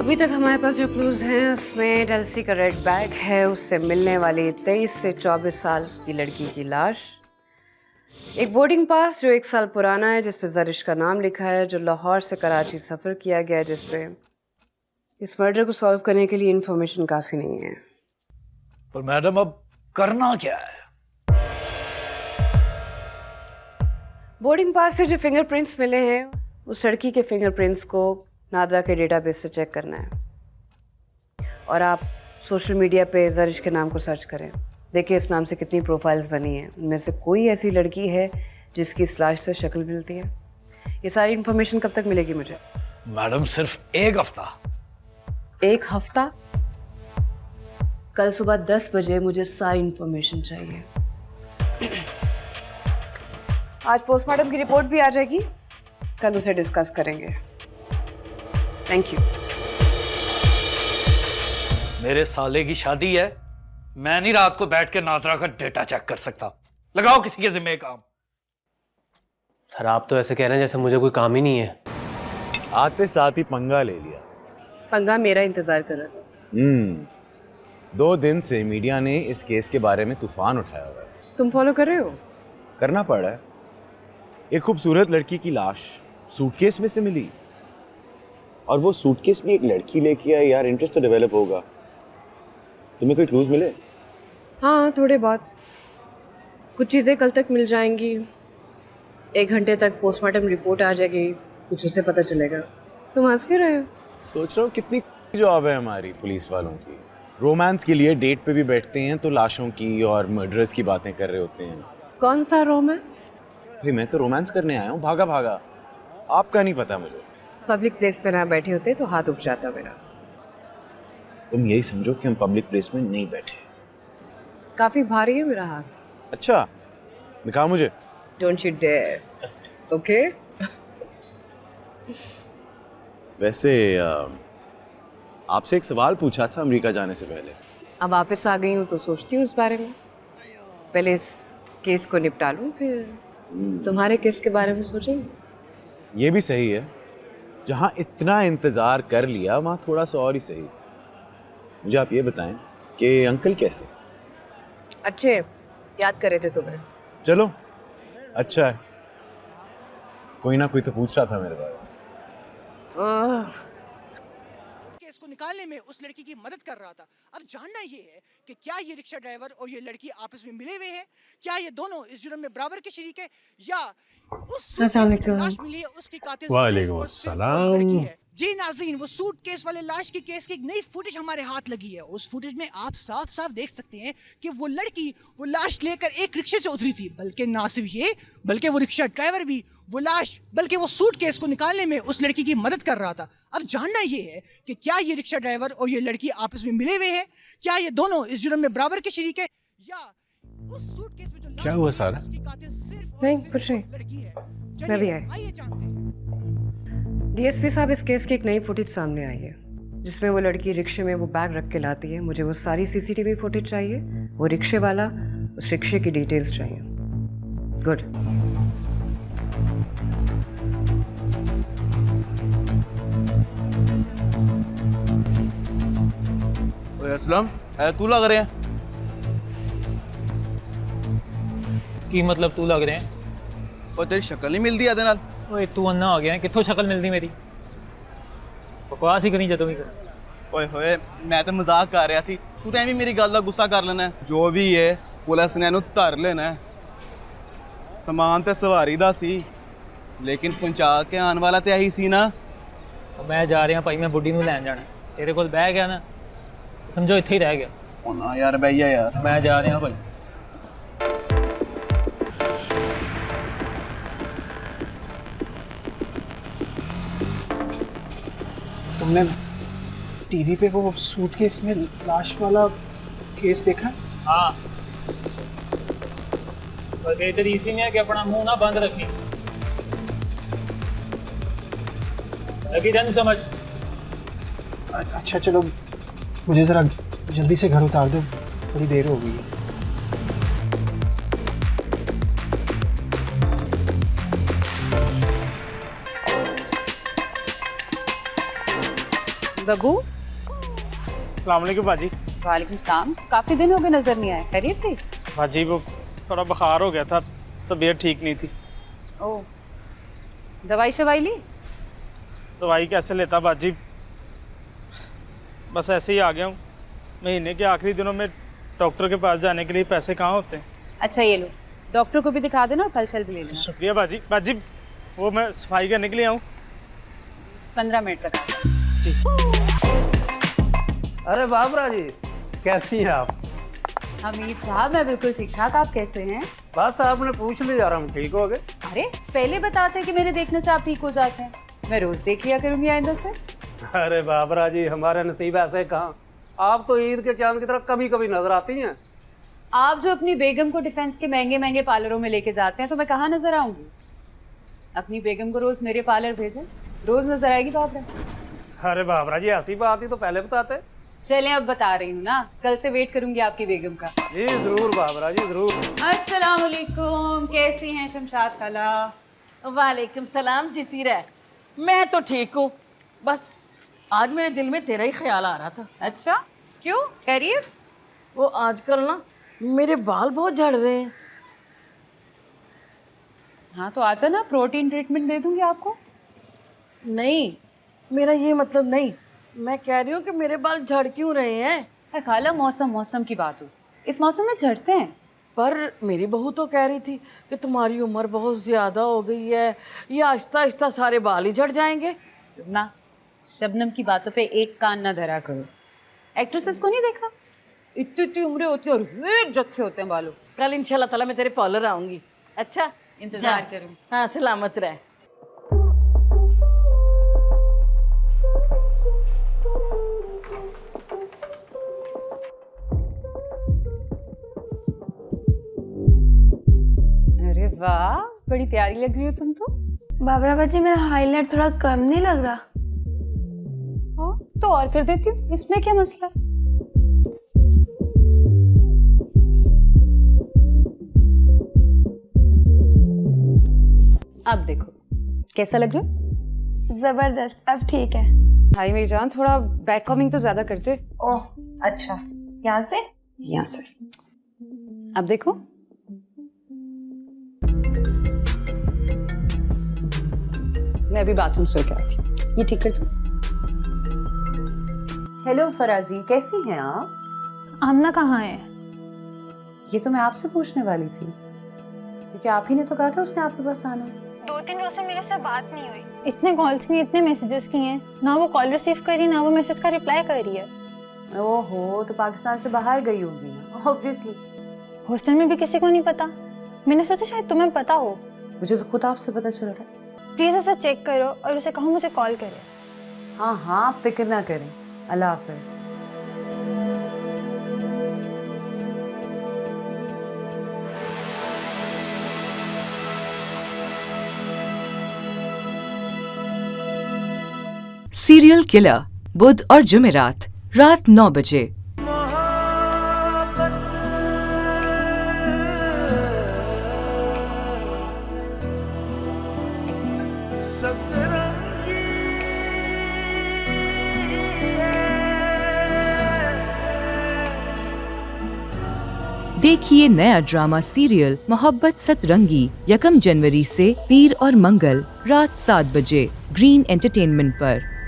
अभी तक हमारे पास जो क्लूज हैं उसमें डेल्सी का रेड बैग है, उससे मिलने वाली 23 से 24 साल की लड़की की लाश, एक बोर्डिंग पास जो 1 साल पुराना है जिस पे जरिश का नाम लिखा है, जो लाहौर से कराची सफ़र किया गया, जिस पे इस मर्डर को सॉल्व करने के लिए इंफॉर्मेशन काफ़ी नहीं है। पर मैडम अब करना क्या है? बोर्डिंग पास से जो फिंगरप्रिंट्स मिले हैं उस लड़की के फिंगरप्रिंट्स को नादरा के डेटाबेस से चेक करना है। और आप सोशल मीडिया पे जरिश के नाम को सर्च करें, देखिए इस नाम से कितनी प्रोफाइल्स बनी हैं, उनमें से कोई ऐसी लड़की है जिसकी इस लाश से शक्ल मिलती है। ये सारी इन्फॉर्मेशन कब तक मिलेगी मुझे? मैडम सिर्फ 1 हफ्ता। 1 हफ्ता? कल सुबह 10 बजे मुझे सारी इन्फॉर्मेशन चाहिए। आज पोस्टमार्टम की रिपोर्ट भी आ जाएगी, कल उसे डिस्कस करेंगे। Thank you. मेरे साले की शादी है, मैं नहीं रात को बैठ के नादरा का डेटा चेक कर सकता। लगाओ किसी के जिम्मे काम। सर आप तो ऐसे कह रहे हैं जैसे मुझे कोई काम ही नहीं है। आते साथ ही पंगा ले लिया। पंगा मेरा इंतजार कर रहा था। 2 दिन से मीडिया ने इस केस के बारे में तूफान उठाया हुआ है। तुम फॉलो कर रहे हो? करना पड़ रहा है। एक खूबसूरत लड़की की लाश सूटकेस में से मिली, और वो सूटकेस भी एक लड़की लेके आई। यार इंटरेस्ट तो डेवलप होगा। तुम्हें कोई क्लूज मिले? हाँ थोड़े बहुत, कुछ चीज़ें कल तक मिल जाएंगी, 1 घंटे तक पोस्टमार्टम रिपोर्ट आ जाएगी, कुछ उससे पता चलेगा। तुम हंस क्यों रहे हो? सोच रहा हूँ कितनी जॉब है हमारी पुलिस वालों की। रोमांस के लिए डेट पे भी बैठते हैं तो लाशों की और मर्डरर्स की बातें कर रहे होते हैं। कौन सा रोमांस? भाई मैं तो रोमांस करने आया हूँ, भागा भागा। आपका नहीं पता मुझे। पब्लिक प्लेस पे ना बैठे होते तो हाथ उठ जाता मेरा। तुम यही समझो कि हम पब्लिक प्लेस में नहीं बैठे। काफी भारी है मेरा हाथ। अच्छा दिखाओ मुझे। Don't you dare. ओके। वैसे आपसे एक सवाल पूछा था अमेरिका जाने से पहले। अब वापस आ गई हूँ तो सोचती हूँ इस बारे में। पहले इस केस को निपटा लूँ, फिर तुम्हारे केस के बारे में सोचेंगे। ये भी सही है, जहाँ इतना इंतज़ार कर लिया वहाँ थोड़ा सा और ही सही। मुझे आप ये बताएं कि अंकल कैसे? अच्छे, याद करे थे तुम्हें। चलो अच्छा है, कोई ना कोई तो पूछ रहा था मेरे बारे में। केस को निकालने में उस लड़की की मदद कर रहा था। अब जानना ये है कि क्या ये रिक्शा ड्राइवर और ये लड़की आपस में मिले हुए हैं, क्या ये दोनों इस जुर्म में बराबर के शरीक है, या उस लाश मिली है उसकी कातिल सिर्फ और सिर्फ वो लड़की है। जी नाज़रीन, वो सूटकेस वाले लाश के केस की एक नई फुटेज हमारे हाथ लगी है। उस फुटेज में आप साफ साफ देख सकते हैं कि वो लड़की वो लाश लेकर एक रिक्शे से उतरी थी। बल्कि ना सिर्फ ये, बल्कि वो रिक्शा ड्राइवर भी वो लाश बल्कि वो सूटकेस को निकालने में उस लड़की की मदद कर रहा था। अब जानना ये है कि क्या ये रिक्शा ड्राइवर और ये लड़की आपस में मिले हुए हैं, क्या ये दोनों इस जुर्म में बराबर के शरीक है, या उस सूटकेस में जो क्या हुआ सारा? उसकी कातिल सिर्फ और नहीं, सिर्फ कुछ नहीं। वो लड़की है। मैं भी चलिए, आई। आइए जानते हैं। डीएसपी साहब, इस केस की एक नई फुटेज सामने आई है जिसमें वो लड़की रिक्शे में वो बैग रख के लाती है। मुझे वो सारी सीसीटीवी फुटेज चाहिए, वो रिक्शे वाला, उस रिक्शे की डिटेल्स चाहिए। गुड। ओए असलम, तू लग रहे हैं? की मतलब तू लग रहे हैं? और तेरी शक्ल नहीं मिलती आदे नाल। ओए तू अन्ना हो गया है, कित्थों शक्ल मिलती मेरी? बकवास ही करी जदों भी कर। ओए होए, मैं तो मजाक कर रहा सी, तू तो एवं मेरी गल का गुस्सा कर लेना है। जो भी है पुलिस ने इहनूं धर लेना है। समान तो सवारी दा सी, लेकिन पहुंचा के आने वाला तो यही सी ना। मैं जा रहा भाई, मैं बुढ़ी नूं लैन जाना। तेरे कोल बैग है ना, समझो इत्थे ही रह गया। ओ ना यार भैया यार, मैं जा रहा भाई। तुमने टीवी पे वो सूटकेस में लाश वाला केस देखा? हाँ, पर बेहतर इसी में है कि अपना मुंह ना बंद रखें। लगी तेन समझ? अच्छा चलो, मुझे ज़रा जल्दी से घर उतार दो, बड़ी देर हो गई है। बबू। सलामकुम बाजी। वालेकुम सलाम। काफी दिन हो गए नजर नहीं आए, खैरियत थी? बाजी वो थोड़ा बुखार हो गया था, तबीयत ठीक नहीं थी। ओह, दवाई शवाई ली? दवाई कैसे लेता बाजी, बस ऐसे ही आ गया हूँ। महीने के आखिरी दिनों में डॉक्टर के पास जाने के लिए पैसे कहाँ होते हैं। अच्छा ये लो, डॉक्टर को भी दिखा देना और कल चल भी ले लेना। शुक्रिया बाजी। बाजी वो मैं सफाई करने के लिए आऊँ। 15 मिनट तक आ जाओ। अरे बाबरा जी, कैसी हैं आप? हमीद साहब मैं बिल्कुल ठीक ठाक, आप कैसे हैं? बस आपने पूछ लिया और हम ठीक हो गए। अरे पहले बताते कि मेरे देखने से आप ठीक हो जाते हैं, मैं रोज देख लिया करूंगी आइंदा से। अरे बाबरा जी, हमारे नसीब ऐसे कहाँ, आप तो ईद के चांद की तरह कभी कभी नजर आती हैं। आप जो अपनी बेगम को डिफेंस के महंगे महंगे पार्लरों में लेके जाते हैं तो मैं कहाँ नजर आऊंगी? अपनी बेगम को रोज मेरे पार्लर भेजो, रोज नजर आएगी बाबरा। अरे बाबरा जी, ऐसी बात ही तो पहले बताते। चलें अब बता रही हूँ ना, कल से वेट करूंगी आपकी बेगम का। जी जरूर बाबरा जी, जरूर। अस्सलाम वालेकुम, कैसी हैं शमशाद खाला? वालेकुम सलाम, जीती रह। मैं तो ठीक हूँ, बस आज मेरे दिल में तेरा ही ख्याल आ रहा था। अच्छा क्यों, खैरियत? वो आजकल ना मेरे बाल बहुत झड़ रहे हैं। हाँ तो आजा ना, प्रोटीन ट्रीटमेंट दे दूंगी आपको। नहीं, मेरा ये मतलब नहीं, मैं कह रही हूँ कि मेरे बाल झड़ क्यों रहे हैं। है खाला, मौसम की बात होती, इस मौसम में झड़ते हैं। पर मेरी बहू तो कह रही थी कि तुम्हारी उम्र बहुत ज़्यादा हो गई है, ये आहिस्ता आहिस्ता सारे बाल ही झड़ जाएंगे। ना, शबनम की बातों पे एक कान ना धरा करो। एक्ट्रेसेस को नहीं देखा, इतनी इतनी उम्रें होती है और ये जत्थे होते हैं बालों। कल इंशाल्लाह ताला मैं तेरे पार्लर आऊँगी। अच्छा इंतजार करूँ। हाँ, सलामत रह। अरे वाह, बड़ी प्यारी लग रही हो तुम तो। बाबरा बाजी, मेरा हाईलाइट थोड़ा कम नहीं लग रहा? हाँ तो और कर देती हूँ, इसमें क्या मसला है? अब देखो कैसा लग रहा है? जबरदस्त, अब ठीक है। भाई मेरी जान, थोड़ा बैक कॉमिंग तो ज्यादा करते। ओह अच्छा, यहाँ से? यहाँ से। अब देखो, मैं अभी बाथरूम से होके आई थी, ये ठीक कर दो। हेलो फराजी, कैसी हैं आप? आमना कहाँ है? ये तो मैं आपसे पूछने वाली थी, क्योंकि आप ही ने तो कहा था उसने आपके पास आना है। 2-3 रोज से मेरे से बात नहीं हुई, इतने कॉल्स किए, इतने मैसेजेस किए हैं, ना वो कॉल रिसीव कर रही है ना वो मैसेज का रिप्लाई कर रही है। ओहो, तो पाकिस्तान से बाहर गई होगी ना, ऑब्वियसली। हॉस्टल में भी किसी को नहीं पता, मैंने सोचा शायद तुम्हें पता हो। मुझे तो खुद आपसे पता चल रहा है। प्लीज उसे चेक करो और उसे कहो मुझे कॉल करे। हाँ हाँ, फिक्र ना करें। अल्लाह हाफ़िज़। सीरियल किलर बुध और जुमेरात रात 9 बजे। देखिए नया ड्रामा सीरियल मोहब्बत सतरंगी 1 जनवरी से पीर और मंगल रात 7 बजे ग्रीन एंटरटेनमेंट पर।